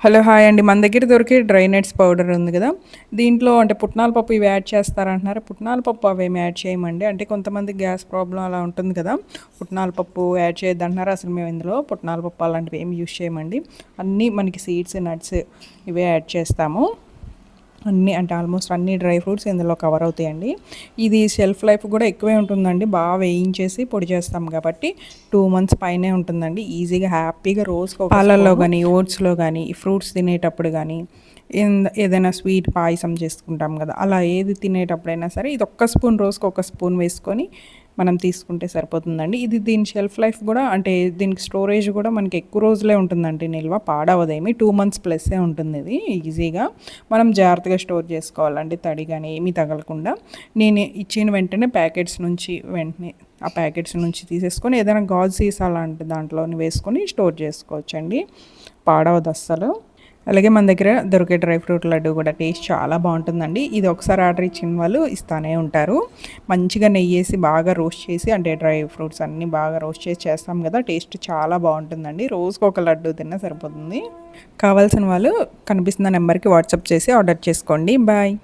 Hello hi అండి. మన దగ్గర దొరికే డ్రై నట్స్ పౌడర్ ఉంది కదా, దీంట్లో అంటే పుట్నాల పప్పు ఇవి యాడ్ చేస్తారంటున్నారు. పుట్నాల పప్పు అవేమి యాడ్ చేయమండి. అంటే కొంతమంది గ్యాస్ ప్రాబ్లం అలా ఉంటుంది కదా, పుట్నాల పప్పు యాడ్ చేయొద్దంటున్నారు. అసలు మేము ఇందులో పుట్నాల పప్పు అలాంటివి ఏమి యూజ్ చేయమండి. అన్నీ మనకి సీడ్స్ నట్స్ ఇవే యాడ్ చేస్తాము. అన్నీ అంటే ఆల్మోస్ట్ అన్ని డ్రై ఫ్రూట్స్ ఇందులో కవర్ అవుతాయండి. ఇది షెల్ఫ్ లైఫ్ కూడా ఎక్కువే ఉంటుందండి. బాగా వేయించేసి పొడి చేస్తాం కాబట్టి 2 మంత్స్ పైనే ఉంటుందండి. ఈజీగా హ్యాపీగా రోజుకి పాలల్లో కానీ ఓట్స్లో కానీ ఫ్రూట్స్ తినేటప్పుడు కానీ ఏదైనా స్వీట్ పాయసం చేసుకుంటాం కదా, అలా ఏది తినేటప్పుడైనా సరే ఇది ఒక్క స్పూన్ రోజుకి ఒక స్పూన్ వేసుకొని మనం తీసుకుంటే సరిపోతుందండి. ఇది దీని షెల్ఫ్ లైఫ్ కూడా అంటే దీనికి స్టోరేజ్ కూడా మనకి ఎక్కువ రోజులే ఉంటుందండి. నిల్వ పాడవదేమి 2 మంత్స్ ప్లస్సే ఉంటుంది. ఇది ఈజీగా మనం జాగ్రత్తగా స్టోర్ చేసుకోవాలండి, తడి కానీ ఏమీ తగలకుండా. నేను ఇచ్చిన వెంటనే ప్యాకెట్స్ నుంచి వెంటనే ఆ ప్యాకెట్స్ నుంచి తీసేసుకొని ఏదైనా గాజు సీసా లాంటి దాంట్లో వేసుకొని స్టోర్ చేసుకోవచ్చండి. పాడవదు అస్సలు. అలాగే మన దగ్గర దొరికే డ్రై ఫ్రూట్ లడ్డు కూడా టేస్ట్ చాలా బాగుంటుందండి. ఇది ఒకసారి ఆర్డర్ ఇచ్చిన వాళ్ళు ఇస్తానే ఉంటారు. మంచిగా నెయ్యి వేసి బాగా రోస్ట్ చేసి, అంటే డ్రై ఫ్రూట్స్ అన్నీ బాగా రోస్ట్ చేసి చేస్తాం కదా, టేస్ట్ చాలా బాగుంటుందండి. రోజుకు ఒక లడ్డు తిన్నా సరిపోతుంది. కావాల్సిన వాళ్ళు కనిపిస్తున్న నెంబర్కి వాట్సాప్ చేసి ఆర్డర్ చేసుకోండి. బాయ్.